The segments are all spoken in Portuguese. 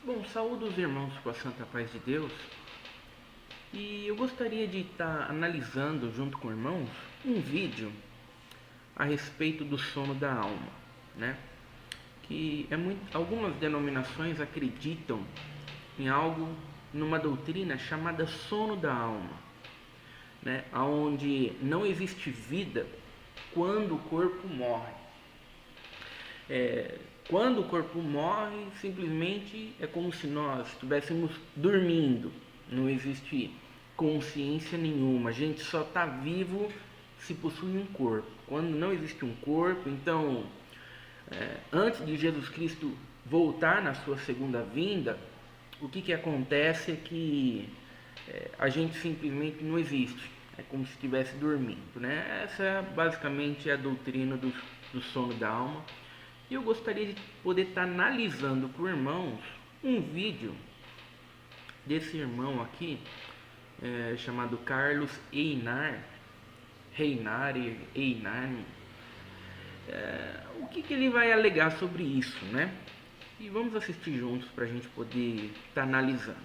Bom, saúdo os irmãos com a santa paz de Deus. E eu gostaria de estar analisando junto com irmãos um vídeo a respeito do sono da alma, né? Algumas denominações acreditam em algo, numa doutrina chamada sono da alma, né? Onde não existe vida quando o corpo morre. Quando o corpo morre, simplesmente é como se nós estivéssemos dormindo. Não existe consciência nenhuma. A gente só está vivo se possui um corpo. Quando não existe um corpo, então, antes de Jesus Cristo voltar na sua segunda vinda, o que acontece é que a gente simplesmente não existe. É como se estivesse dormindo, né? Essa basicamente é a doutrina do sono da alma. E eu gostaria de poder estar analisando para os irmãos um vídeo desse irmão aqui, chamado Carlos Einar. O que ele vai alegar sobre isso, né? E vamos assistir juntos para a gente poder estar analisando.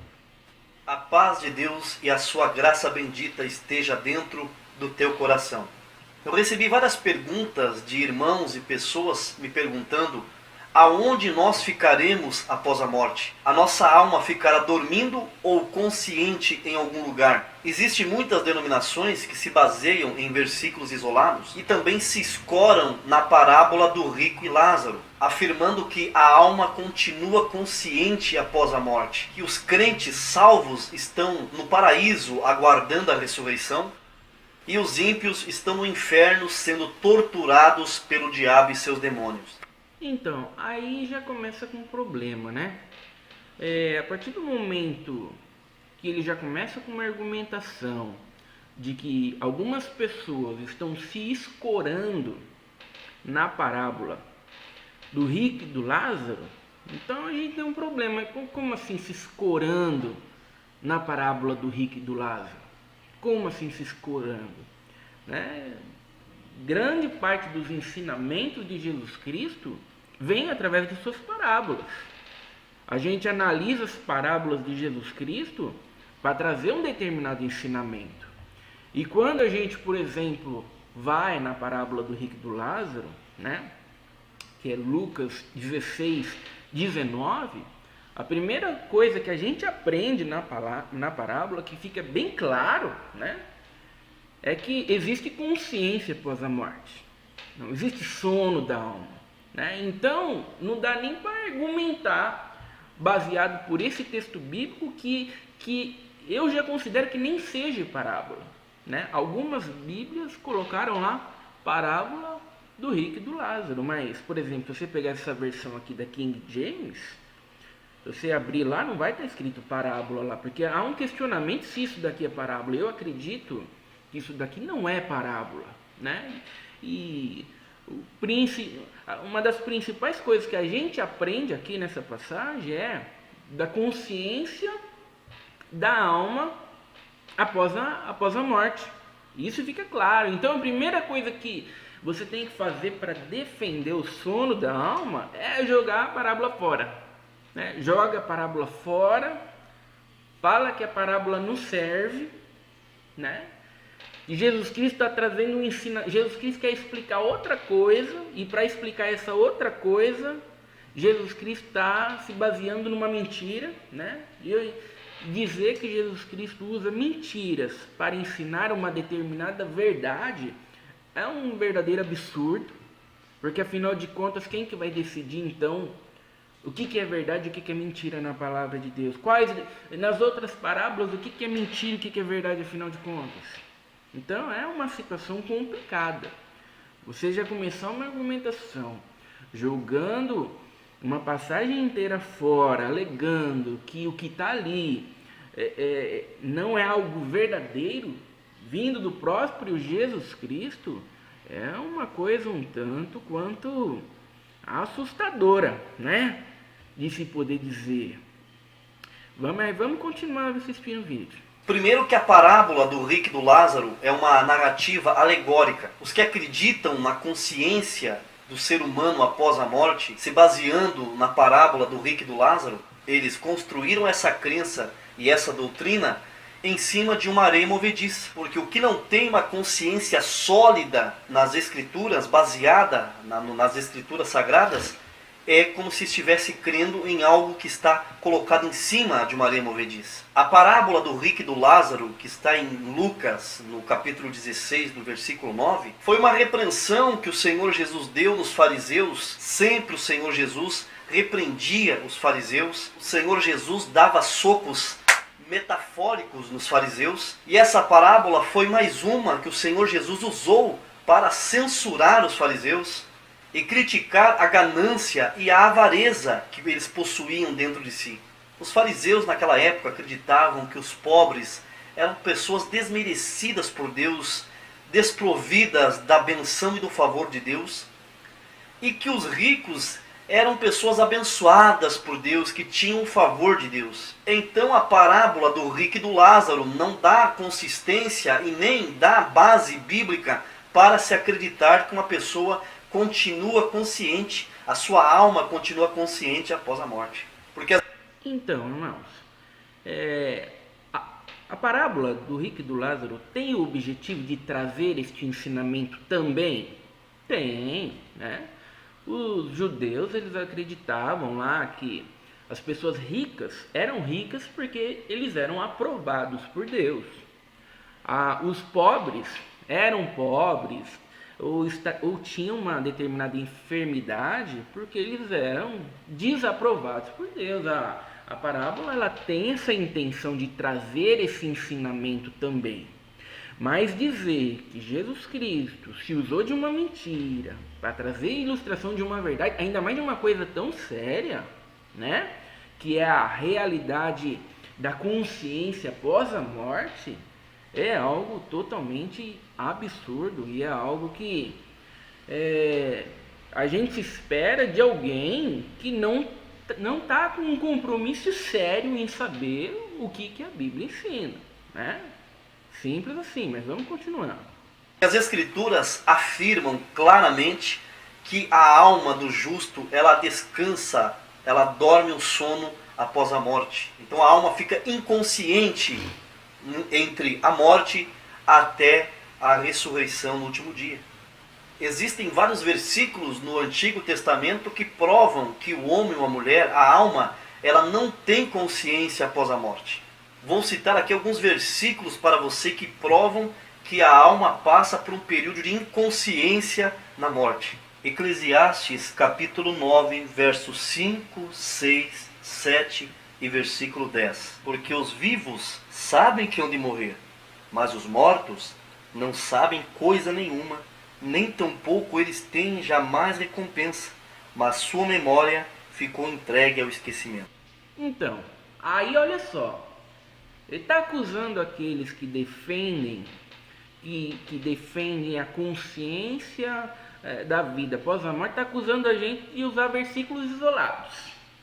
A paz de Deus e a sua graça bendita esteja dentro do teu coração. Eu recebi várias perguntas de irmãos e pessoas me perguntando aonde nós ficaremos após a morte. A nossa alma ficará dormindo ou consciente em algum lugar? Existem muitas denominações que se baseiam em versículos isolados e também se escoram na parábola do rico e Lázaro, afirmando que a alma continua consciente após a morte, que os crentes salvos estão no paraíso aguardando a ressurreição e os ímpios estão no inferno sendo torturados pelo diabo e seus demônios. Então, aí já começa com um problema, né? A partir do momento que ele já começa com uma argumentação de que algumas pessoas estão se escorando na parábola do rico e do Lázaro, então a gente tem um problema. Como assim se escorando na parábola do rico e do Lázaro? Como assim se escorando? Né? Grande parte dos ensinamentos de Jesus Cristo vem através de suas parábolas. A gente analisa as parábolas de Jesus Cristo para trazer um determinado ensinamento. E quando a gente, por exemplo, vai na parábola do rico e do Lázaro, né, que é Lucas 16, 19, a primeira coisa que a gente aprende na parábola, que fica bem claro, né, é que existe consciência após a morte. Não existe sono da alma. Né? Então, não dá nem para argumentar, baseado por esse texto bíblico, que eu já considero que nem seja parábola. Né? Algumas bíblias colocaram lá parábola do rico e do Lázaro, mas, por exemplo, se você pegar essa versão aqui da King James, se você abrir lá, não vai estar escrito parábola lá, porque há um questionamento se isso daqui é parábola. Eu acredito que isso daqui não é parábola, né? E uma das principais coisas que a gente aprende aqui nessa passagem é da consciência da alma após a morte. Isso fica claro. Então a primeira coisa que você tem que fazer para defender o sono da alma é jogar a parábola fora. Né? Joga a parábola fora, fala que a parábola não serve, né? E Jesus Cristo está trazendo um ensinamento. Jesus Cristo quer explicar outra coisa, e para explicar essa outra coisa, Jesus Cristo está se baseando numa mentira, né? E dizer que Jesus Cristo usa mentiras para ensinar uma determinada verdade é um verdadeiro absurdo, porque afinal de contas, quem que vai decidir então o que é verdade e o que é mentira na palavra de Deus? Nas outras parábolas, o que é mentira e o que é verdade afinal de contas? Então é uma situação complicada. Você já começou uma argumentação jogando uma passagem inteira fora, alegando que o que está ali não é algo verdadeiro, vindo do próprio Jesus Cristo, é uma coisa um tanto quanto assustadora, né? De se poder dizer. Vamos continuar assistindo o vídeo. Primeiro que a parábola do rico e do Lázaro é uma narrativa alegórica. Os que acreditam na consciência do ser humano após a morte, se baseando na parábola do rico e do Lázaro, eles construíram essa crença e essa doutrina em cima de uma areia movediça. Porque o que não tem uma consciência sólida nas escrituras, baseada nas escrituras sagradas, é como se estivesse crendo em algo que está colocado em cima de uma areia movediça. A parábola do rico e do Lázaro, que está em Lucas, no capítulo 16, no versículo 9, foi uma repreensão que o Senhor Jesus deu nos fariseus. Sempre o Senhor Jesus repreendia os fariseus. O Senhor Jesus dava socos metafóricos nos fariseus. E essa parábola foi mais uma que o Senhor Jesus usou para censurar os fariseus e criticar a ganância e a avareza que eles possuíam dentro de si. Os fariseus naquela época acreditavam que os pobres eram pessoas desmerecidas por Deus, desprovidas da benção e do favor de Deus, e que os ricos eram pessoas abençoadas por Deus, que tinham o favor de Deus. Então a parábola do rico e do Lázaro não dá consistência e nem dá base bíblica para se acreditar que uma pessoa continua consciente, a sua alma continua consciente após a morte. Porque Então, irmãos, a parábola do rico e do Lázaro tem o objetivo de trazer este ensinamento também? Tem, né? Os judeus, eles acreditavam lá que as pessoas ricas eram ricas porque eles eram aprovados por Deus. Os pobres eram pobres ou tinham uma determinada enfermidade porque eles eram desaprovados por Deus. A parábola, ela tem essa intenção de trazer esse ensinamento também. Mas dizer que Jesus Cristo se usou de uma mentira para trazer a ilustração de uma verdade, ainda mais de uma coisa tão séria, né? Que é a realidade da consciência após a morte, é algo totalmente absurdo e é algo que a gente espera de alguém que não está com um compromisso sério em saber o que a Bíblia ensina, né? Simples assim, mas vamos continuar. as escrituras afirmam claramente que a alma do justo, ela descansa, ela dorme o sono após a morte. Então a alma fica inconsciente entre a morte até a ressurreição no último dia. Existem vários versículos no Antigo Testamento que provam que o homem ou a mulher, a alma, ela não tem consciência após a morte. Vou citar aqui alguns versículos para você que provam que a alma passa por um período de inconsciência na morte. Eclesiastes capítulo 9, versos 5, 6, 7 e versículo 10. Porque os vivos sabem que hão de morrer, mas os mortos não sabem coisa nenhuma, nem tampouco eles têm jamais recompensa, mas sua memória ficou entregue ao esquecimento. Então, aí olha só, ele está acusando aqueles que defendem a consciência da vida após a morte, está acusando a gente de usar versículos isolados.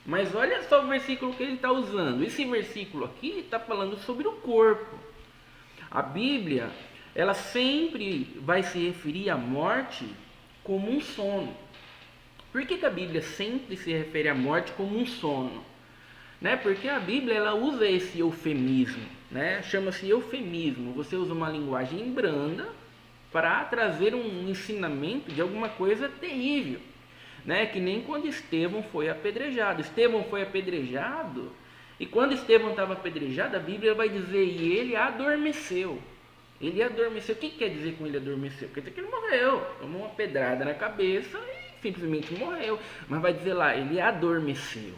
Mas olha só o versículo que ele está usando. Esse versículo aqui está falando sobre o corpo. A Bíblia, ela sempre vai se referir à morte como um sono. Por que a Bíblia sempre se refere à morte como um sono? Né? Porque a Bíblia, ela usa esse eufemismo, né? Chama-se eufemismo. Você usa uma linguagem branda para trazer um ensinamento de alguma coisa terrível, né? Que nem quando Estevão foi apedrejado. Estevão foi apedrejado, e quando Estevão estava apedrejado, a Bíblia vai dizer, e ele adormeceu. Ele adormeceu. O que quer dizer com ele adormeceu? Quer dizer que ele morreu, tomou uma pedrada na cabeça e simplesmente morreu. Mas vai dizer lá, ele adormeceu,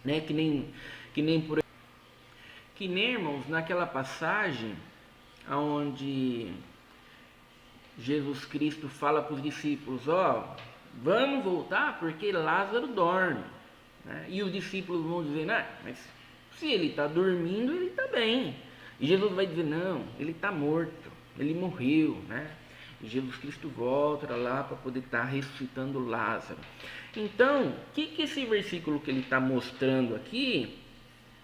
né? Que nem, irmãos, naquela passagem onde Jesus Cristo fala para os discípulos, vamos voltar porque Lázaro dorme, né? E os discípulos vão dizer, mas se ele está dormindo, ele está bem. E Jesus vai dizer, não, ele está morto, ele morreu, né? E Jesus Cristo volta lá para poder estar ressuscitando Lázaro. Então, o que esse versículo que ele está mostrando aqui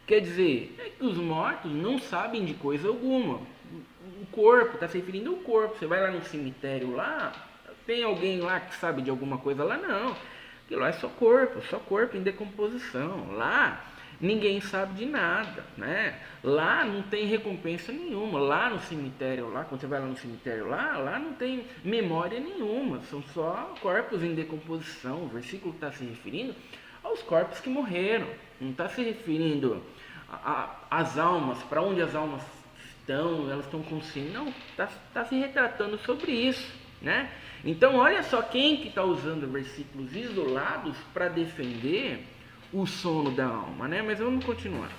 quer dizer? É que os mortos não sabem de coisa alguma. O corpo, está se referindo ao corpo. Você vai lá no cemitério lá, Tem alguém lá que sabe de alguma coisa lá? Não. Aquilo lá é só corpo em decomposição. Lá ninguém sabe de nada, né? Lá não tem recompensa nenhuma. Lá no cemitério, lá quando você vai lá no cemitério, lá não tem memória nenhuma. São só corpos em decomposição. O versículo está se referindo aos corpos que morreram. Não está se referindo às almas, para onde as almas estão, elas estão conscientes. Não, está se retratando sobre isso, né? Então olha só quem que está usando versículos isolados para defender o sono da alma, né? Mas vamos continuar.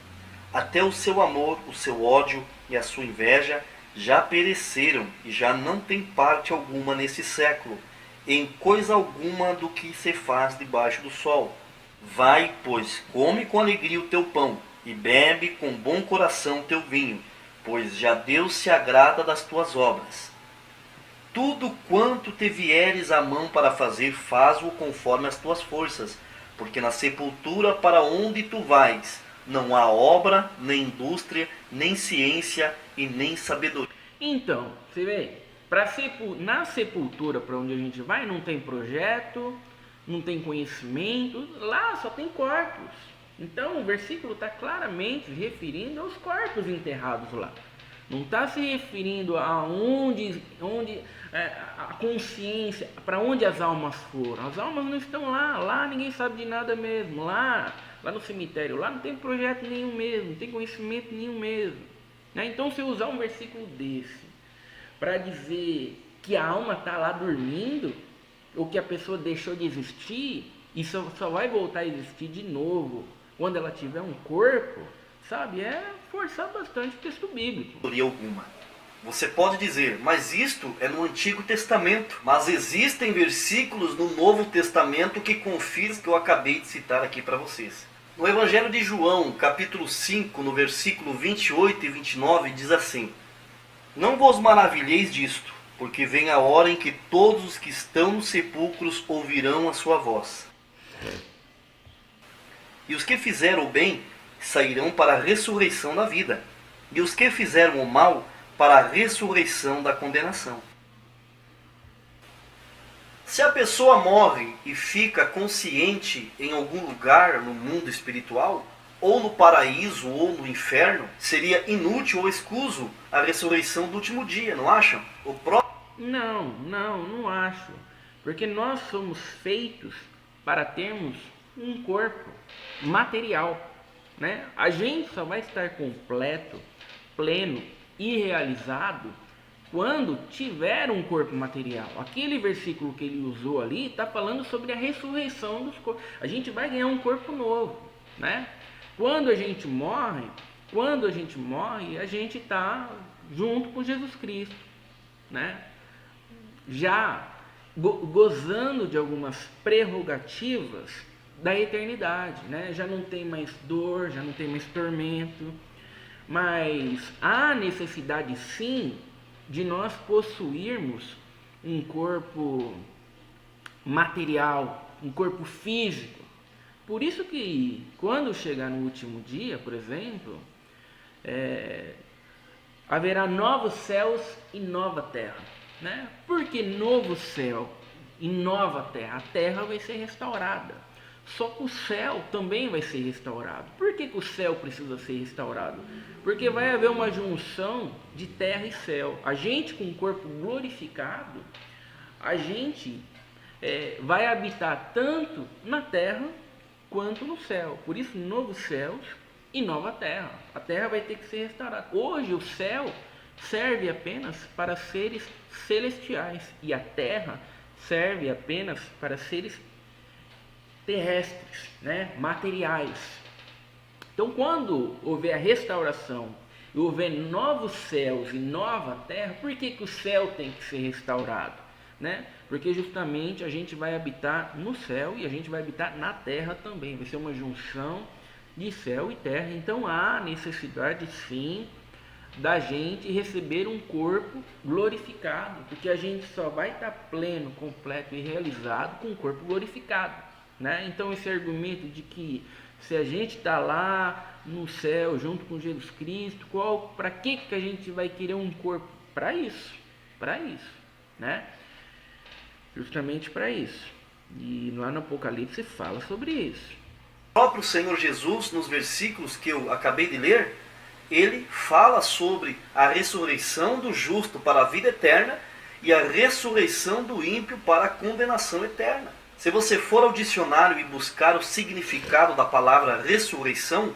Até o seu amor, o seu ódio e a sua inveja já pereceram e já não tem parte alguma nesse século, em coisa alguma do que se faz debaixo do sol. Vai, pois, come com alegria o teu pão e bebe com bom coração o teu vinho, pois já Deus se agrada das tuas obras. Tudo quanto te vieres à mão para fazer, faz-o conforme as tuas forças, porque na sepultura para onde tu vais, não há obra, nem indústria, nem ciência e nem sabedoria. Então, você vê, na sepultura para onde a gente vai, não tem projeto, não tem conhecimento, lá só tem corpos. Então o versículo está claramente se referindo aos corpos enterrados lá. Não está se referindo a onde a consciência, para onde as almas foram. As almas não estão lá ninguém sabe de nada mesmo. Lá no cemitério, lá não tem projeto nenhum mesmo, não tem conhecimento nenhum mesmo. Então se eu usar um versículo desse para dizer que a alma está lá dormindo, ou que a pessoa deixou de existir, e só vai voltar a existir de novo quando ela tiver um corpo, sabe? É forçar bastante o texto bíblico. Alguma. Você pode dizer, mas isto é no Antigo Testamento. Mas existem versículos no Novo Testamento que confirmam o que eu acabei de citar aqui para vocês. No Evangelho de João, capítulo 5, no versículo 28 e 29, diz assim: Não vos maravilheis disto, porque vem a hora em que todos os que estão nos sepulcros ouvirão a sua voz. E os que fizeram o bem sairão para a ressurreição da vida, e os que fizeram o mal para a ressurreição da condenação. Se a pessoa morre e fica consciente em algum lugar no mundo espiritual, ou no paraíso ou no inferno, seria inútil ou escuso a ressurreição do último dia, não acham? Não acho. Porque nós somos feitos para termos um corpo material, né? A gente só vai estar completo, pleno e realizado quando tiver um corpo material. Aquele versículo que ele usou ali está falando sobre a ressurreição dos corpos. A gente vai ganhar um corpo novo, né? Quando a gente morre, a gente está junto com Jesus Cristo, né? Já gozando de algumas prerrogativas da eternidade, né? Já não tem mais dor, já não tem mais tormento, mas há necessidade sim de nós possuirmos um corpo material, um corpo físico. Por isso que quando chegar no último dia, por exemplo, haverá novos céus e nova terra, né? Por que novo céu e nova terra? A terra vai ser restaurada. Só que o céu também vai ser restaurado. Por que o céu precisa ser restaurado? Porque vai haver uma junção de terra e céu. A gente com o corpo glorificado, a gente vai habitar tanto na terra quanto no céu. Por isso, novos céus e nova terra. A terra vai ter que ser restaurada. Hoje o céu serve apenas para seres celestiais e a terra serve apenas para seres terrestres, né? Materiais. Então, quando houver a restauração e houver novos céus e nova terra, por que o céu tem que ser restaurado, né? Porque justamente a gente vai habitar no céu e a gente vai habitar na terra também. Vai ser uma junção de céu e terra. Então há necessidade sim da gente receber um corpo glorificado, porque a gente só vai estar pleno, completo e realizado com um corpo glorificado, né? Então esse argumento de que se a gente está lá no céu junto com Jesus Cristo, para que a gente vai querer um corpo? Para isso, né? justamente para isso. E lá no Apocalipse fala sobre isso. O próprio Senhor Jesus, nos versículos que eu acabei de ler, ele fala sobre a ressurreição do justo para a vida eterna e a ressurreição do ímpio para a condenação eterna. Se você for ao dicionário e buscar o significado da palavra ressurreição,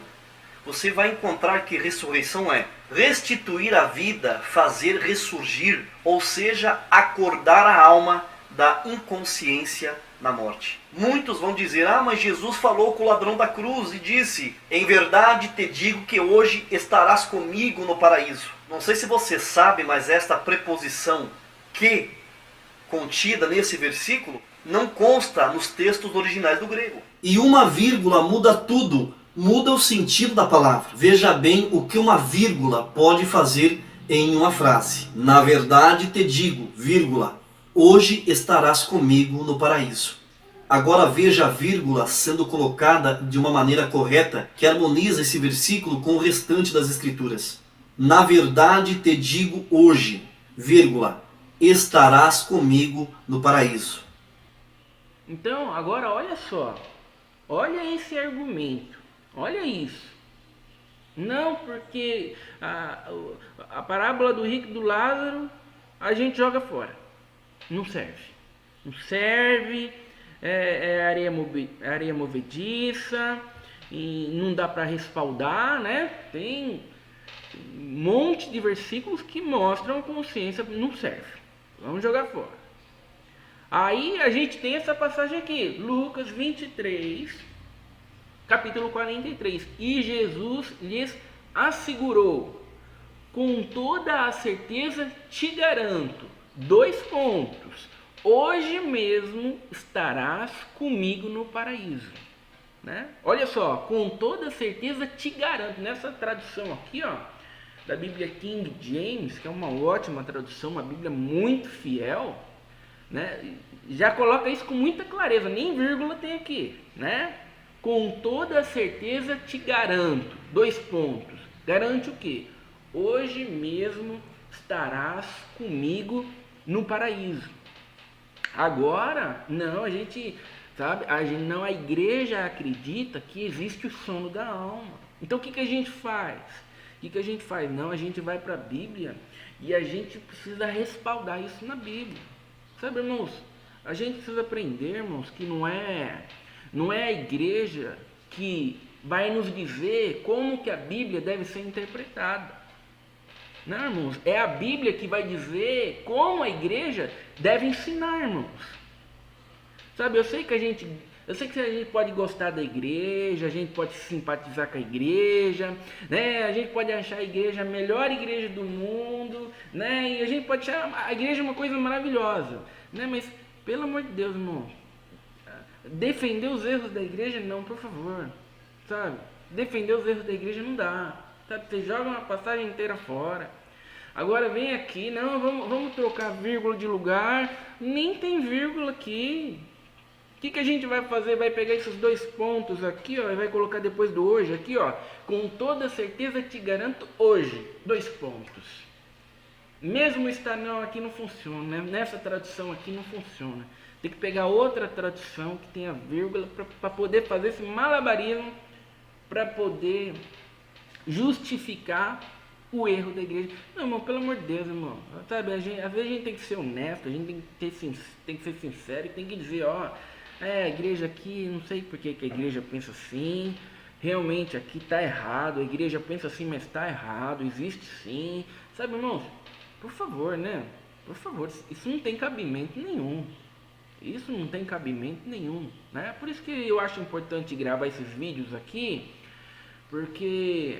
você vai encontrar que ressurreição é restituir a vida, fazer ressurgir, ou seja, acordar a alma da inconsciência na morte. Muitos vão dizer, mas Jesus falou com o ladrão da cruz e disse, em verdade te digo que hoje estarás comigo no paraíso. Não sei se você sabe, mas esta preposição que, contida nesse versículo, não consta nos textos originais do grego. E uma vírgula muda tudo, muda o sentido da palavra. Veja bem o que uma vírgula pode fazer em uma frase. Na verdade te digo, vírgula, hoje estarás comigo no paraíso. Agora veja a vírgula sendo colocada de uma maneira correta que harmoniza esse versículo com o restante das escrituras. Na verdade te digo hoje, vírgula, estarás comigo no paraíso. Então, agora olha só. Olha esse argumento. Olha isso. Não, porque a parábola do rico e do Lázaro a gente joga fora. Não serve. Não serve. É areia movediça. E não dá para respaldar, né? Tem um monte de versículos que mostram consciência. Não serve. Vamos jogar fora. Aí a gente tem essa passagem aqui. Lucas 23, capítulo 43. E Jesus lhes assegurou, com toda a certeza te garanto, 2 pontos, hoje mesmo estarás comigo no paraíso. Né? Olha só, com toda certeza te garanto. Nessa tradução aqui, ó, da Bíblia King James, que é uma ótima tradução, uma Bíblia muito fiel, né? Já coloca isso com muita clareza, nem vírgula tem aqui, né? Com toda certeza te garanto, 2 pontos. Garante o quê? Hoje mesmo estarás comigo no paraíso. Agora, não, a gente, sabe, a igreja acredita que existe o sono da alma. Então o que a gente faz? Não, a gente vai para a Bíblia e a gente precisa respaldar isso na Bíblia. Sabe, irmãos, a gente precisa aprender, irmãos, que não é a igreja que vai nos dizer como que a Bíblia deve ser interpretada. Não, irmãos, é a Bíblia que vai dizer como a igreja deve ensinar, irmãos. Sabe, eu sei que a gente pode gostar da igreja, a gente pode simpatizar com a igreja, né? A gente pode achar a igreja a melhor igreja do mundo, né? E a gente pode achar a igreja uma coisa maravilhosa, né? Mas, pelo amor de Deus, irmão, defender os erros da igreja, não, por favor, sabe? Defender os erros da igreja não dá, sabe? Você joga uma passagem inteira fora. Agora vem aqui, não, vamos trocar vírgula de lugar, nem tem vírgula aqui. O que a gente vai fazer? Vai pegar esses 2 pontos aqui, ó, e vai colocar depois do hoje aqui, ó. Com toda certeza te garanto hoje, 2 pontos. Mesmo está não aqui não funciona, né? Nessa tradução aqui não funciona. Tem que pegar outra tradução que tenha vírgula para poder fazer esse malabarismo, para poder justificar o erro da igreja. Não, irmão, pelo amor de Deus, irmão. Sabe, às vezes a gente tem que ser honesto, a gente tem que ser sincero e tem que dizer, ó, a igreja aqui, não sei por que a igreja pensa assim, realmente aqui está errado, a igreja pensa assim, mas está errado, existe sim. Sabe, irmãos, por favor, né? Por favor, isso não tem cabimento nenhum. Isso não tem cabimento nenhum, né? Por isso que eu acho importante gravar esses vídeos aqui, porque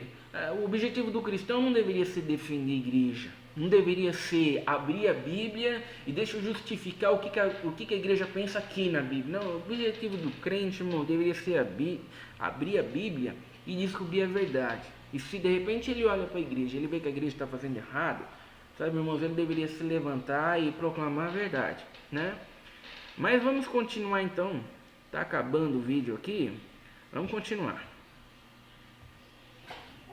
o objetivo do cristão não deveria ser defender a igreja, não deveria ser abrir a Bíblia e deixa eu justificar o que a igreja pensa aqui na Bíblia. Não, o objetivo do crente, irmão, deveria ser abrir a Bíblia e descobrir a verdade. E se de repente ele olha para a igreja, ele vê que a igreja está fazendo errado, sabe, irmãos, ele deveria se levantar e proclamar a verdade, né? Mas vamos continuar então. Tá acabando o vídeo aqui. Vamos continuar.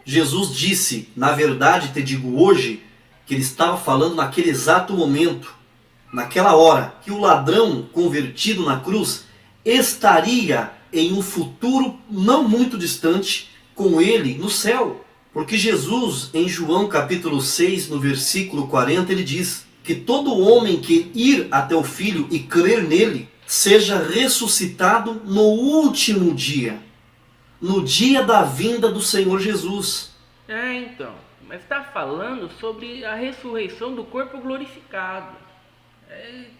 Jesus disse, na verdade te digo hoje, que ele estava falando naquele exato momento naquela hora, que o ladrão convertido na cruz estaria em um futuro não muito distante com ele no céu. Porque Jesus, em João capítulo 6, no versículo 40, ele diz que todo homem que ir até o Filho e crer nele, seja ressuscitado no último dia, no dia da vinda do Senhor Jesus. Então, mas está falando sobre a ressurreição do corpo glorificado.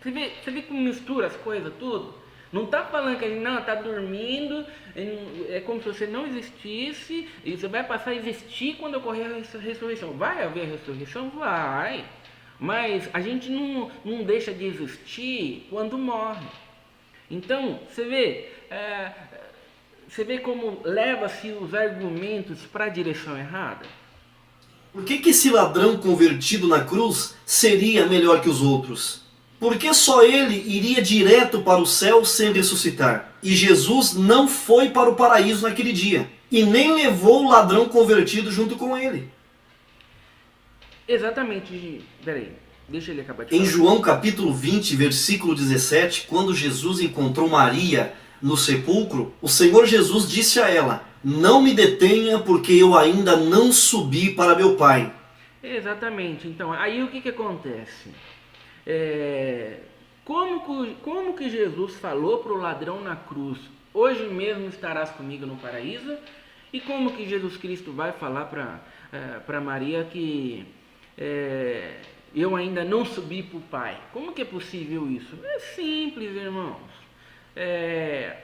Você vê como mistura as coisas tudo? Não está falando que a gente não está dormindo, é como se você não existisse e você vai passar a existir quando ocorrer a ressurreição. Vai haver ressurreição? Vai. Mas a gente não deixa de existir quando morre. Então, você vê como leva-se os argumentos para a direção errada? Por que esse ladrão convertido na cruz seria melhor que os outros? Por que só ele iria direto para o céu sem ressuscitar? E Jesus não foi para o paraíso naquele dia. E nem levou o ladrão convertido junto com ele. Exatamente. Peraí, deixa ele acabar de falar. Em João capítulo 20, versículo 17, quando Jesus encontrou Maria no sepulcro, o Senhor Jesus disse a ela: não me detenha, porque eu ainda não subi para meu Pai. Exatamente. Então, aí o que acontece? Como que Jesus falou para o ladrão na cruz: hoje mesmo estarás comigo no paraíso? E como que Jesus Cristo vai falar para Maria que eu ainda não subi para o Pai? Como que é possível isso? É simples, irmãos.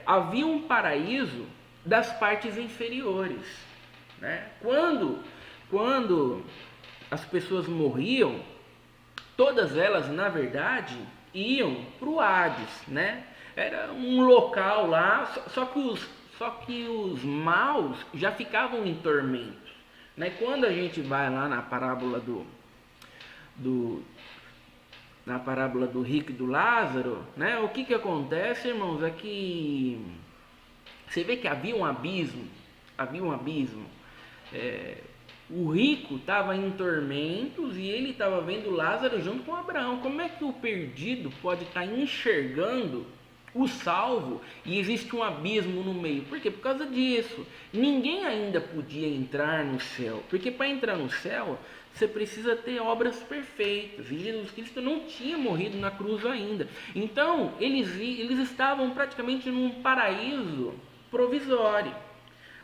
Havia um paraíso das partes inferiores, né? Quando as pessoas morriam, todas elas, na verdade, iam para o Hades, né? Era um local lá, só que os maus já ficavam em tormentos, né? Quando a gente vai lá na parábola na parábola do rico e do Lázaro, né? O que acontece, irmãos, é que você vê que havia um abismo. O rico estava em tormentos e ele estava vendo Lázaro junto com Abraão. Como é que o perdido pode estar enxergando o salvo e existe um abismo no meio? Por quê? Por causa disso. Ninguém ainda podia entrar no céu, porque para entrar no céu você precisa ter obras perfeitas, e Jesus Cristo não tinha morrido na cruz ainda. Então eles estavam praticamente num paraíso provisório.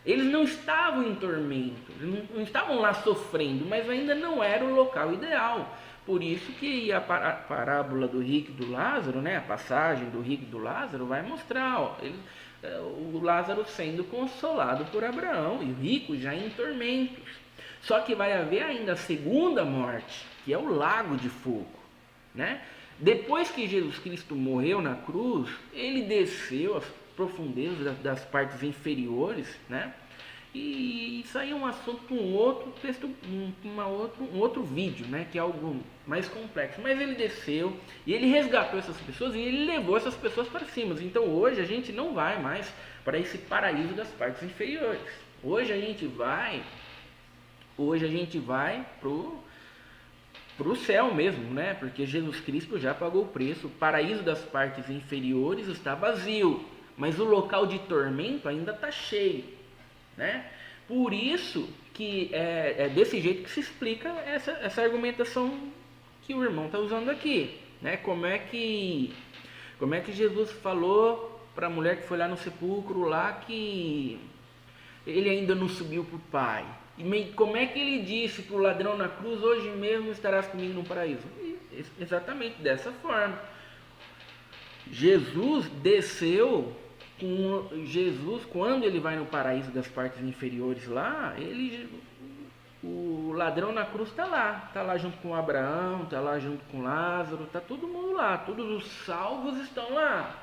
Eles não estavam em tormento, eles não estavam lá sofrendo, mas ainda não era o local ideal. Por isso que a parábola do rico e do Lázaro, né, a passagem do rico e do Lázaro vai mostrar o Lázaro sendo consolado por Abraão e o rico já em tormentos. Só que vai haver ainda a segunda morte, que é o lago de fogo, né? Depois que Jesus Cristo morreu na cruz, ele desceu às profundezas das partes inferiores, né? E isso aí é um assunto para um outro texto, um outro vídeo, né? Que é algo mais complexo. Mas ele desceu e ele resgatou essas pessoas e ele levou essas pessoas para cima. Então hoje a gente não vai mais para esse paraíso das partes inferiores. Hoje a gente vai pro céu mesmo, né? Porque Jesus Cristo já pagou o preço. O paraíso das partes inferiores está vazio, mas o local de tormento ainda está cheio, né? Por isso que é desse jeito que se explica essa argumentação que o irmão está usando aqui, né? Como é que Jesus falou para a mulher que foi lá no sepulcro lá que ele ainda não subiu para o Pai? E como é que ele disse para o ladrão na cruz: hoje mesmo estarás comigo no paraíso? Exatamente dessa forma. Jesus desceu quando ele vai no paraíso das partes inferiores lá, o ladrão na cruz está lá junto com Abraão, está lá junto com Lázaro, está todo mundo lá, todos os salvos estão lá.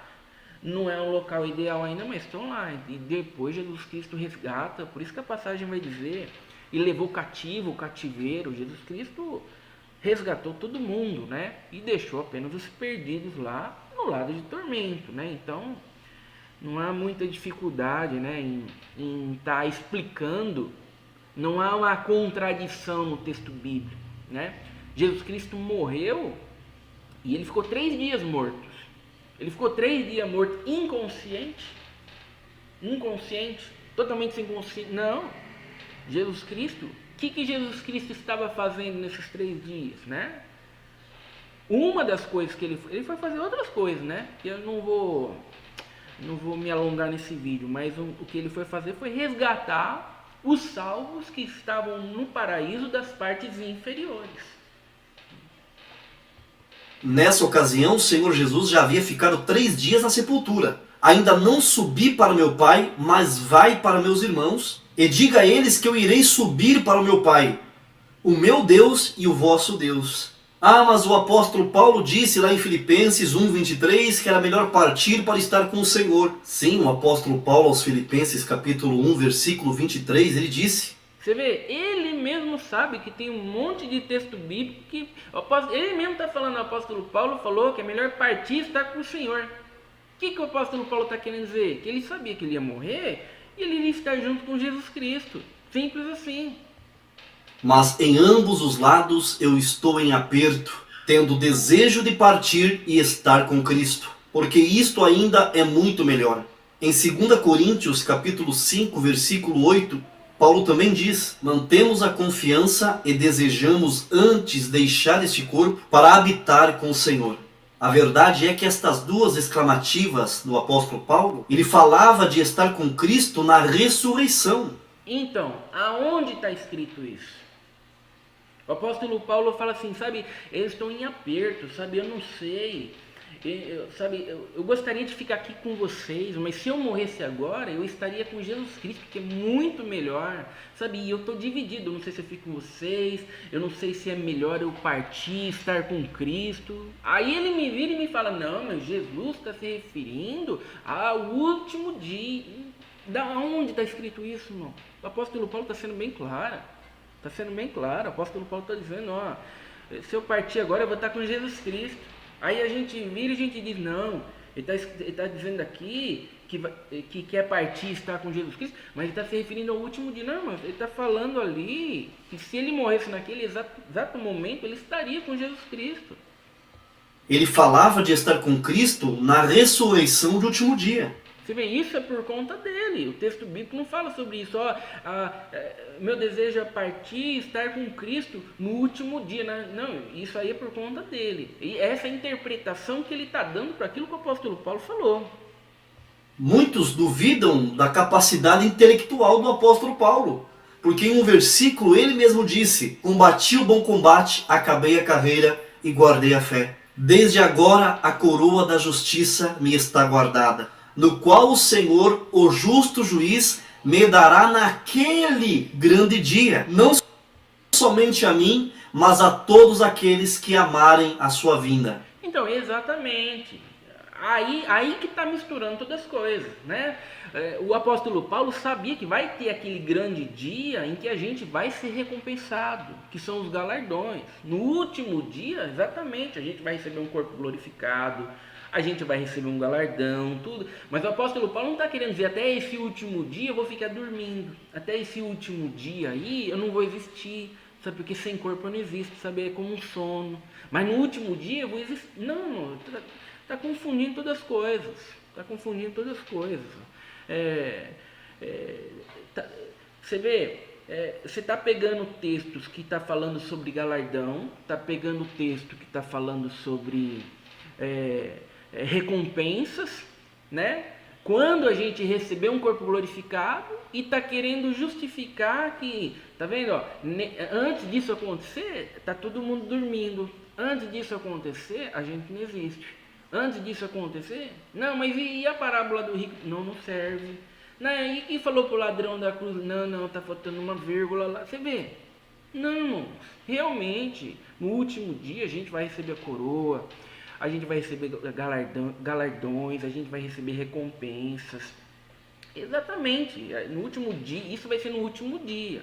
Não é um local ideal ainda, mas estão lá. E depois Jesus Cristo resgata, por isso que a passagem vai dizer, e levou cativo o cativeiro. Jesus Cristo resgatou todo mundo, né? E deixou apenas os perdidos lá no lado de tormento, né? Então não há muita dificuldade, né, em estar explicando. Não há uma contradição no texto bíblico, né? Jesus Cristo morreu E ele ficou 3 dias morto. Ele ficou 3 dias morto, inconsciente, totalmente sem consciência. Não, Jesus Cristo, o que Jesus Cristo estava fazendo nesses 3 dias, né? Uma das coisas que ele foi fazer outras coisas, né? Que eu não vou me alongar nesse vídeo, mas o que ele foi fazer foi resgatar os salvos que estavam no paraíso das partes inferiores. Nessa ocasião, o Senhor Jesus já havia ficado 3 dias na sepultura. Ainda não subi para meu Pai, mas vai para meus irmãos, e diga a eles que eu irei subir para o meu Pai, o meu Deus e o vosso Deus. Ah, mas o apóstolo Paulo disse lá em Filipenses 1:23 que era melhor partir para estar com o Senhor. Sim, o apóstolo Paulo aos Filipenses capítulo 1, versículo 23, ele disse... Você vê, ele mesmo sabe que tem um monte de texto bíblico que... Ele mesmo está falando, o apóstolo Paulo falou que é melhor partir e estar com o Senhor. O que o apóstolo Paulo está querendo dizer? Que ele sabia que ele ia morrer e ele iria estar junto com Jesus Cristo. Simples assim. Mas em ambos os lados eu estou em aperto, tendo desejo de partir e estar com Cristo, porque isto ainda é muito melhor. Em 2 Coríntios capítulo 5, versículo 8, Paulo também diz: mantemos a confiança e desejamos antes deixar este corpo para habitar com o Senhor. A verdade é que estas duas exclamativas do apóstolo Paulo, ele falava de estar com Cristo na ressurreição. Então, aonde está escrito isso? O apóstolo Paulo fala assim, sabe, eles estão em aperto, sabe, eu não sei, eu gostaria de ficar aqui com vocês, mas se eu morresse agora, eu estaria com Jesus Cristo, que é muito melhor, sabe, e eu estou dividido, eu não sei se eu fico com vocês, eu não sei se é melhor eu partir, estar com Cristo. Aí ele me vira e me fala, não, mas Jesus está se referindo ao último dia. Da onde está escrito isso, irmão? O apóstolo Paulo está sendo bem claro. Está sendo bem claro, o apóstolo Paulo está dizendo, ó, se eu partir agora eu vou estar com Jesus Cristo. Aí a gente vira e a gente diz, não, ele está dizendo aqui que quer partir e estar com Jesus Cristo, mas ele está se referindo ao último dia. Não, mas ele está falando ali que se ele morresse naquele exato momento, ele estaria com Jesus Cristo. Ele falava de estar com Cristo na ressurreição do último dia. Você vê, isso é por conta dele. O texto bíblico não fala sobre isso. Ó, meu desejo é partir e estar com Cristo no último dia. Né? Não, isso aí é por conta dele. E essa é a interpretação que ele está dando para aquilo que o apóstolo Paulo falou. Muitos duvidam da capacidade intelectual do apóstolo Paulo. Porque em um versículo ele mesmo disse: combati o bom combate, acabei a carreira e guardei a fé. Desde agora a coroa da justiça me está guardada, no qual o Senhor, o justo juiz, me dará naquele grande dia, não somente a mim, mas a todos aqueles que amarem a sua vinda. Então, exatamente. Aí que está misturando todas as coisas, né? O apóstolo Paulo sabia que vai ter aquele grande dia em que a gente vai ser recompensado, que são os galardões. No último dia, exatamente, a gente vai receber um corpo glorificado, a gente vai receber um galardão, tudo. Mas o apóstolo Paulo não está querendo dizer, até esse último dia eu vou ficar dormindo. Até esse último dia aí eu não vou existir. Sabe, porque sem corpo eu não existo, sabe? É como um sono. Mas no último dia eu vou existir. Não, está confundindo todas as coisas. Está confundindo todas as coisas. Você vê, você está pegando textos que está falando sobre galardão, está pegando texto que está falando sobre... recompensas, né? Quando a gente receber um corpo glorificado e está querendo justificar que, tá vendo? Ó, antes disso acontecer, tá todo mundo dormindo. Antes disso acontecer, a gente não existe. Antes disso acontecer, não, mas e a parábola do rico? Não serve. Não, e quem falou pro ladrão da cruz? Não, tá faltando uma vírgula lá. Você vê? Não, irmãos, realmente, no último dia a gente vai receber a coroa. A gente vai receber galardões, a gente vai receber recompensas. Exatamente, no último dia, isso vai ser no último dia.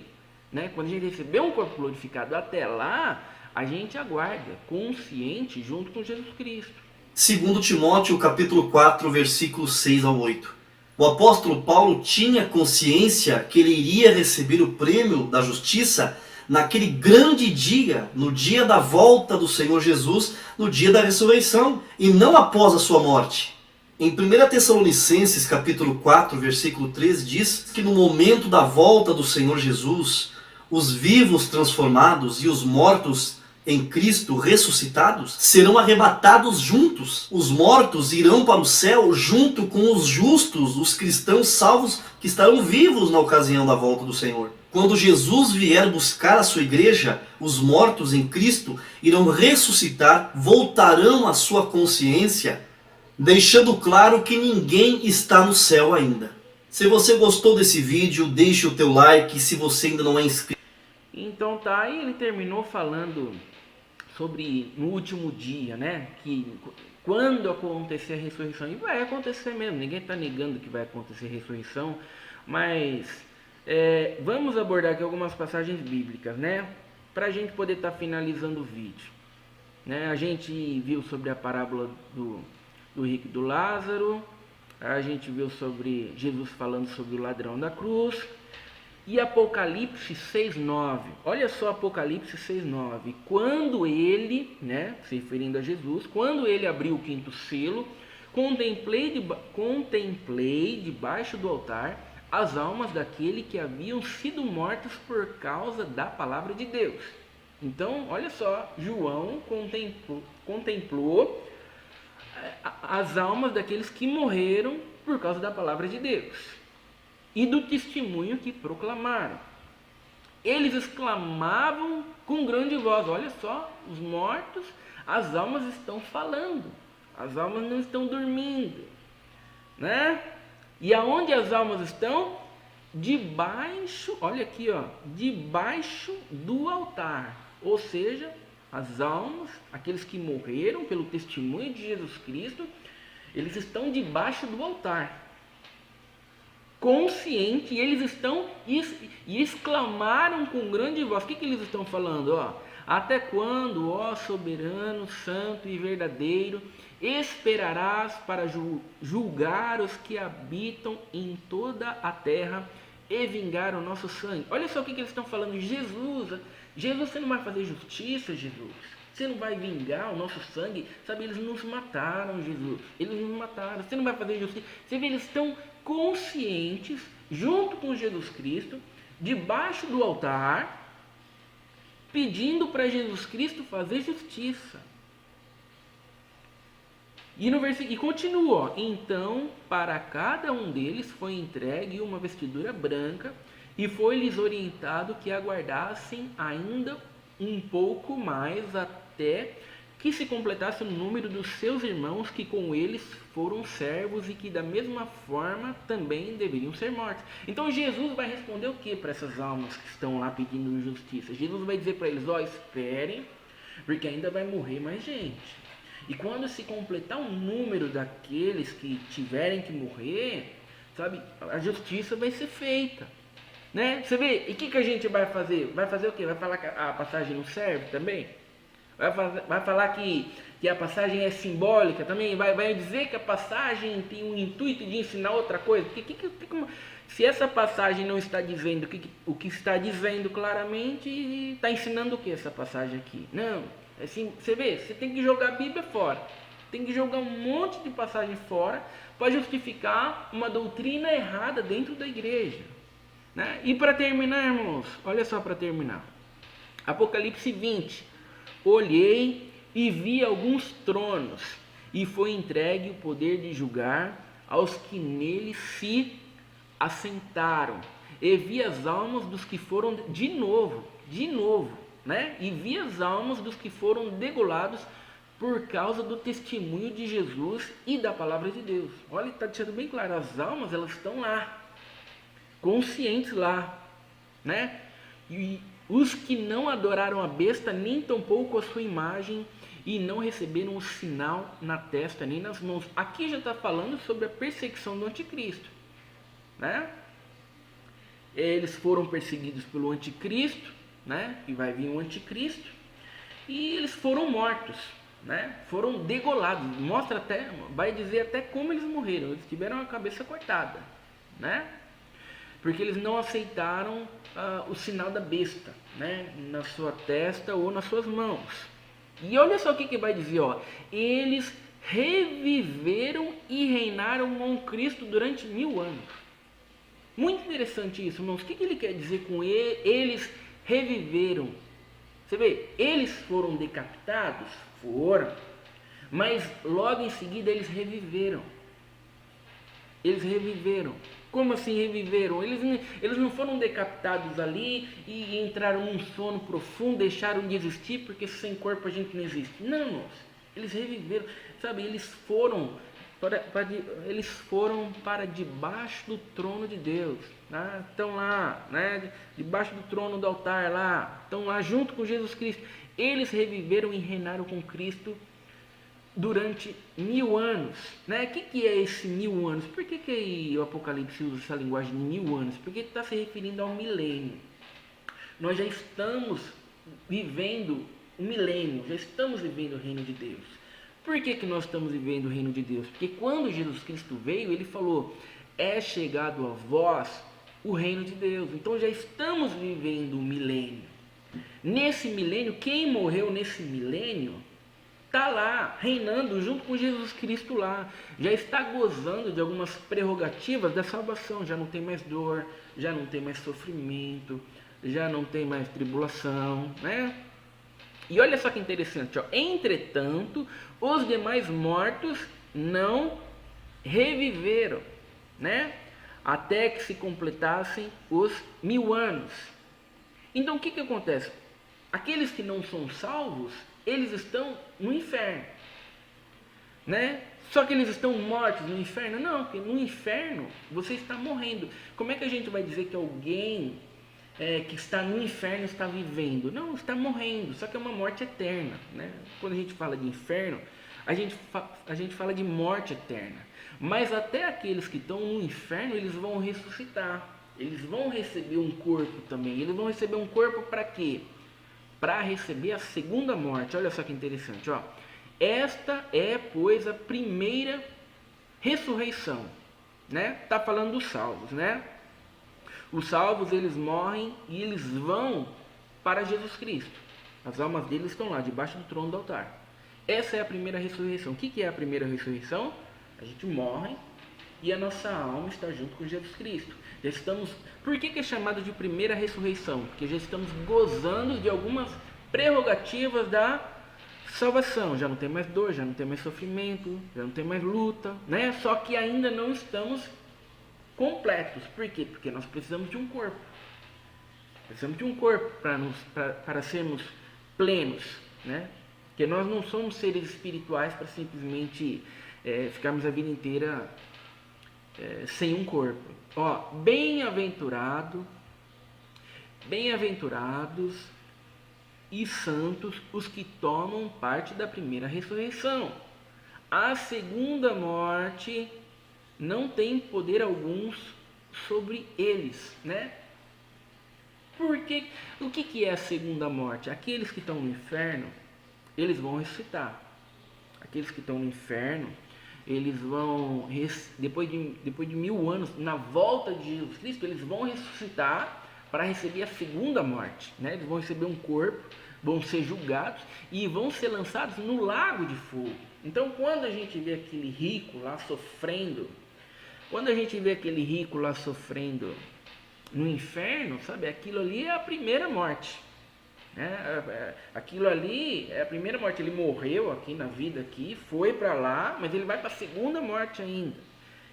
Né? Quando a gente receber um corpo glorificado, até lá, a gente aguarda, consciente, junto com Jesus Cristo. 2 Timóteo capítulo 4, versículos 6 ao 8. O apóstolo Paulo tinha consciência que ele iria receber o prêmio da justiça naquele grande dia, no dia da volta do Senhor Jesus, no dia da ressurreição, e não após a sua morte. Em 1 Tessalonicenses capítulo 4, versículo 13, diz que no momento da volta do Senhor Jesus, os vivos transformados e os mortos em Cristo ressuscitados serão arrebatados juntos. Os mortos irão para o céu junto com os justos, os cristãos salvos que estarão vivos na ocasião da volta do Senhor. Quando Jesus vier buscar a sua igreja, os mortos em Cristo irão ressuscitar, voltarão à sua consciência, deixando claro que ninguém está no céu ainda. Se você gostou desse vídeo, deixe o teu like. Se você ainda não é inscrito. Então tá, aí ele terminou falando sobre no último dia, né? Que quando acontecer a ressurreição, e vai acontecer mesmo, ninguém está negando que vai acontecer a ressurreição, mas vamos abordar aqui algumas passagens bíblicas, né? Para a gente poder estar finalizando o vídeo. Né? A gente viu sobre a parábola do rico e do Lázaro, a gente viu sobre Jesus falando sobre o ladrão da cruz, e Apocalipse 6,9. Olha só Apocalipse 6,9. Quando ele, né, se referindo a Jesus, quando ele abriu o quinto selo, contemplei debaixo do altar as almas daquele que haviam sido mortos por causa da palavra de Deus. Então, olha só, João contemplou as almas daqueles que morreram por causa da palavra de Deus e do testemunho que proclamaram. Eles exclamavam com grande voz. Olha só, os mortos, as almas estão falando, as almas não estão dormindo, né? E aonde as almas estão? Debaixo, olha aqui, ó, debaixo do altar. Ou seja, as almas, aqueles que morreram pelo testemunho de Jesus Cristo, eles estão debaixo do altar, consciente, e eles estão e exclamaram com grande voz. O que eles estão falando? Ó, até quando, ó soberano, santo e verdadeiro, esperarás para julgar os que habitam em toda a terra e vingar o nosso sangue? Olha só o que eles estão falando. Jesus, você não vai fazer justiça, Jesus? Você não vai vingar o nosso sangue? Sabe, eles nos mataram, Jesus. Eles nos mataram. Você não vai fazer justiça? Você vê, eles estão conscientes, junto com Jesus Cristo, debaixo do altar, pedindo para Jesus Cristo fazer justiça. E no versículo, e continua, ó, então para cada um deles foi entregue uma vestidura branca, e foi-lhes orientado que aguardassem ainda um pouco mais até que se completasse o número dos seus irmãos que com eles foram servos e que da mesma forma também deveriam ser mortos. Então Jesus vai responder o que para essas almas que estão lá pedindo justiça? Jesus vai dizer para eles, ó, esperem, porque ainda vai morrer mais gente. E quando se completar o número daqueles que tiverem que morrer, sabe, a justiça vai ser feita. Né? Você vê, e o que a gente vai fazer? Vai fazer o quê? Vai falar que a passagem não serve também? Vai falar que a passagem é simbólica também? Vai dizer que a passagem tem o intuito de ensinar outra coisa? Se essa passagem não está dizendo o que está dizendo claramente, está ensinando o que essa passagem aqui? Não, assim, você vê, você tem que jogar a Bíblia fora. Tem que jogar um monte de passagem fora para justificar uma doutrina errada dentro da igreja. Né? E para terminar, irmãos, olha só para terminar. Apocalipse 20. Olhei e vi alguns tronos, e foi entregue o poder de julgar aos que neles se assentaram. E vi as almas dos que foram, de novo, né? E vi as almas dos que foram degolados por causa do testemunho de Jesus e da palavra de Deus. Olha, está deixando bem claro, as almas, elas estão lá, conscientes lá, né? E os que não adoraram a besta, nem tampouco a sua imagem, e não receberam o sinal na testa nem nas mãos. Aqui já está falando sobre a perseguição do anticristo, né? Eles foram perseguidos pelo anticristo, né? E vai vir o anticristo, e eles foram mortos, né? Foram degolados. Mostra até, vai dizer até como eles morreram. Eles tiveram a cabeça cortada, né? porque eles não aceitaram o sinal da besta, né, na sua testa ou nas suas mãos. E olha só o que vai dizer, ó, eles reviveram e reinaram com Cristo durante 1000 anos. Muito interessante isso, irmãos. O que ele quer dizer com eles reviveram? Você vê, eles foram decapitados? Foram. Mas logo em seguida eles reviveram. Eles reviveram. Como assim reviveram? Eles não foram decapitados ali e entraram num sono profundo, deixaram de existir, porque sem corpo a gente não existe. Não, irmãos. Eles reviveram. Sabe, eles foram para debaixo do trono de Deus. Tá? Estão lá, né? Debaixo do trono do altar lá. Estão lá junto com Jesus Cristo. Eles reviveram e reinaram com Cristo durante 1000 anos, né? O que é esse 1000 anos? Por que o Apocalipse usa essa linguagem de 1000 anos? Porque está se referindo ao milênio. Nós já estamos vivendo o milênio, já estamos vivendo o reino de Deus. Por que nós estamos vivendo o reino de Deus? Porque quando Jesus Cristo veio, ele falou: é chegado a vós o reino de Deus. Então já estamos vivendo o milênio. Nesse milênio, quem morreu nesse milênio está lá, reinando junto com Jesus Cristo lá. Já está gozando de algumas prerrogativas da salvação. Já não tem mais dor, já não tem mais sofrimento, já não tem mais tribulação, né? E olha só que interessante, ó. Entretanto, os demais mortos não reviveram, né? Até que se completassem os 1000 anos. Então o que acontece? Aqueles que não são salvos, eles estão no inferno, né? Só que eles estão mortos no inferno? Não, porque no inferno você está morrendo. Como é que a gente vai dizer que alguém que está no inferno está vivendo? Não, está morrendo, só que é uma morte eterna, né? Quando a gente fala de inferno, a gente fala de morte eterna. Mas até aqueles que estão no inferno, eles vão ressuscitar. Eles vão receber um corpo também. Eles vão receber um corpo para quê? Para receber a segunda morte. Olha só que interessante, ó. Esta é, pois, a primeira ressurreição, né? Tá falando dos salvos, né? Os salvos, eles morrem e eles vão para Jesus Cristo. As almas deles estão lá, debaixo do trono do altar. Essa é a primeira ressurreição. O que é a primeira ressurreição? A gente morre e a nossa alma está junto com Jesus Cristo. Já estamos. Por que é chamado de primeira ressurreição? Porque já estamos gozando de algumas prerrogativas da salvação. Já não tem mais dor, já não tem mais sofrimento, já não tem mais luta, né? Só que ainda não estamos completos. Por quê? Porque nós precisamos de um corpo. Precisamos de um corpo para sermos plenos, né? Porque nós não somos seres espirituais para simplesmente ficarmos a vida inteira sem um corpo. Ó, bem-aventurados e santos os que tomam parte da primeira ressurreição. A segunda morte não tem poder algum sobre eles, né? Porque o que é a segunda morte? Aqueles que estão no inferno, eles vão ressuscitar. Aqueles que estão no inferno, eles vão, depois de 1000 anos, na volta de Jesus Cristo, eles vão ressuscitar para receber a segunda morte, né? Eles vão receber um corpo, vão ser julgados e vão ser lançados no lago de fogo. Então, quando a gente vê aquele rico lá sofrendo, no inferno, sabe? Aquilo ali é a primeira morte. Aquilo ali é a primeira morte. Ele morreu aqui na vida aqui, foi para lá, mas ele vai para a segunda morte ainda,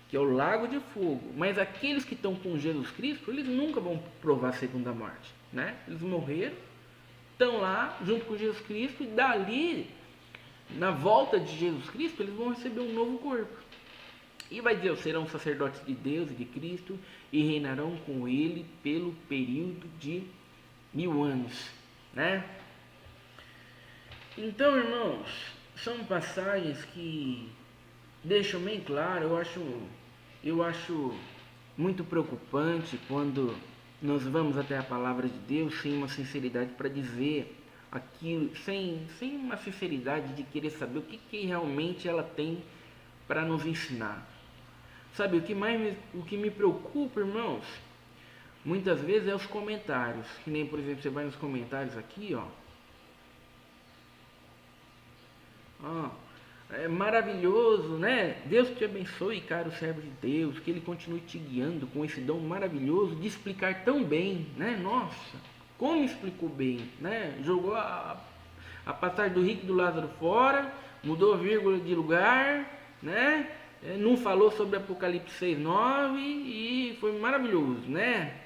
que é o lago de fogo. Mas aqueles que estão com Jesus Cristo, eles nunca vão provar a segunda morte, né? Eles morreram, estão lá junto com Jesus Cristo e dali, na volta de Jesus Cristo, eles vão receber um novo corpo. E vai dizer, serão sacerdotes de Deus e de Cristo e reinarão com ele pelo período de 1000 anos, né? Então, irmãos, são passagens que deixam bem claro. Eu acho muito preocupante quando nós vamos até a palavra de Deus sem uma sinceridade para dizer aquilo, sem uma sinceridade de querer saber o que realmente ela tem para nos ensinar. Sabe, o que me preocupa, irmãos, Muitas vezes é os comentários, que nem, por exemplo, você vai nos comentários aqui, ó. Ó, é maravilhoso, né? Deus te abençoe, caro servo de Deus, que Ele continue te guiando com esse dom maravilhoso de explicar tão bem, né? Nossa, como explicou bem, né? Jogou a passagem do rico e do Lázaro fora, mudou a vírgula de lugar, né? Não falou sobre Apocalipse 6:9 e foi maravilhoso, né?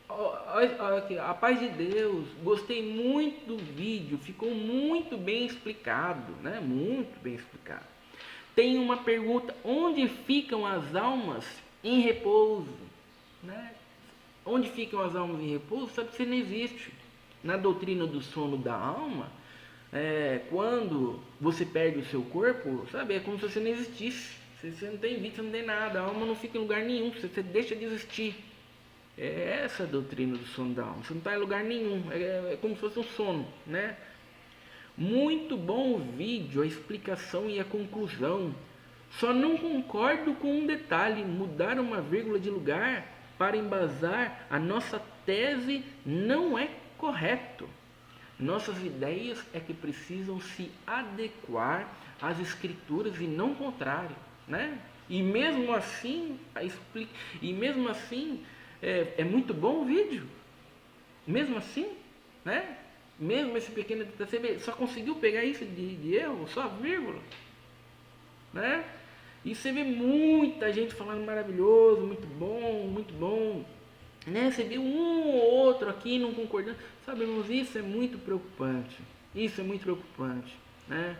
Olha aqui, a paz de Deus, gostei muito do vídeo, ficou muito bem explicado, né? Muito bem explicado. Tem uma pergunta: onde ficam as almas em repouso? Né? Onde ficam as almas em repouso? Sabe que isso não existe. Na doutrina do sono da alma, quando você perde o seu corpo, sabe, é como se você não existisse. Você não tem vida, você não tem nada, a alma não fica em lugar nenhum, você deixa de existir. É essa a doutrina do sono da alma. Você não está em lugar nenhum. É como se fosse um sono, né? Muito bom o vídeo, a explicação e a conclusão. Só não concordo com um detalhe: mudar uma vírgula de lugar para embasar a nossa tese não é correto. Nossas ideias é que precisam se adequar às escrituras e não contrário, né? E mesmo assim, é muito bom o vídeo. Mesmo assim, né? Mesmo esse pequeno detalhe, só conseguiu pegar isso de erro, só vírgula, né? E você vê muita gente falando maravilhoso, muito bom, né? Você vê um ou outro aqui não concordando, sabe, irmãos? Isso é muito preocupante. Isso é muito preocupante, né?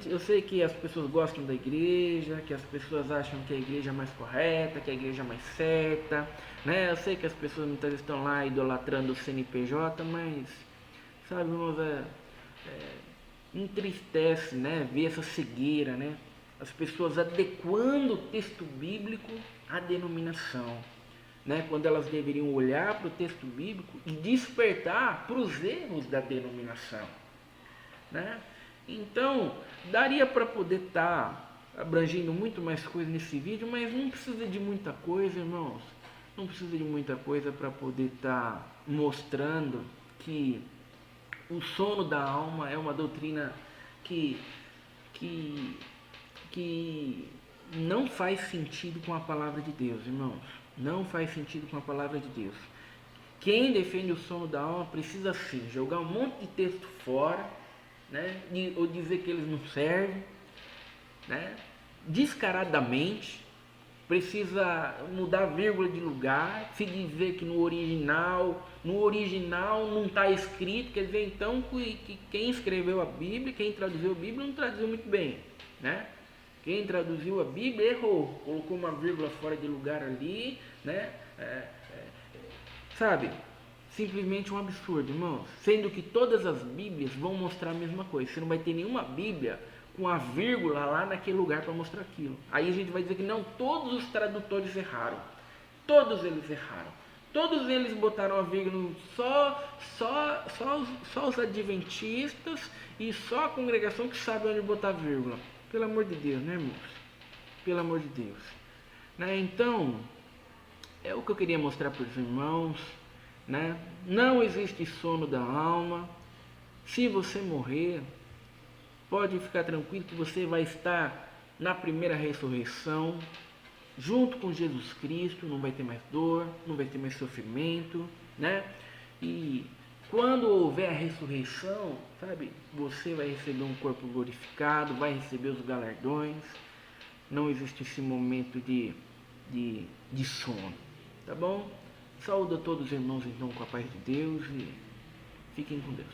Eu sei que as pessoas gostam da igreja, que as pessoas acham que a igreja é mais correta, que a igreja é mais certa, né? Eu sei que as pessoas muitas vezes estão lá idolatrando o CNPJ, mas, sabe, irmãos, entristece, né? Ver essa cegueira, né? As pessoas adequando o texto bíblico à denominação, né? Quando elas deveriam olhar para o texto bíblico e despertar para os erros da denominação, né? Então, daria para poder estar abrangendo muito mais coisa nesse vídeo, mas não precisa de muita coisa, irmãos. Não precisa de muita coisa para poder estar mostrando que o sono da alma é uma doutrina que não faz sentido com a palavra de Deus, irmãos. Não faz sentido com a palavra de Deus. Quem defende o sono da alma precisa sim jogar um monte de texto fora, né? Ou dizer que eles não servem, né? Descaradamente. Precisa mudar a vírgula de lugar, se dizer que no original não está escrito, quer dizer então que quem escreveu a Bíblia, quem traduziu a Bíblia não traduziu muito bem, né? Quem traduziu a Bíblia errou, colocou uma vírgula fora de lugar ali, né? Sabe? Simplesmente um absurdo, irmãos. Sendo que todas as Bíblias vão mostrar a mesma coisa. Você não vai ter nenhuma Bíblia com a vírgula lá naquele lugar para mostrar aquilo. Aí a gente vai dizer que não, todos os tradutores erraram. Todos eles erraram. Todos eles botaram a vírgula, só os adventistas e só a congregação que sabe onde botar a vírgula. Pelo amor de Deus, né, irmãos? Pelo amor de Deus. Né? Então, é o que eu queria mostrar para os irmãos. Né? Não existe sono da alma. Se você morrer, pode ficar tranquilo que você vai estar na primeira ressurreição, junto com Jesus Cristo. Não vai ter mais dor, não vai ter mais sofrimento, né? E quando houver a ressurreição, sabe, você vai receber um corpo glorificado, vai receber os galardões. Não existe esse momento de sono, tá bom? Saúdo a todos os irmãos então com a paz de Deus e fiquem com Deus.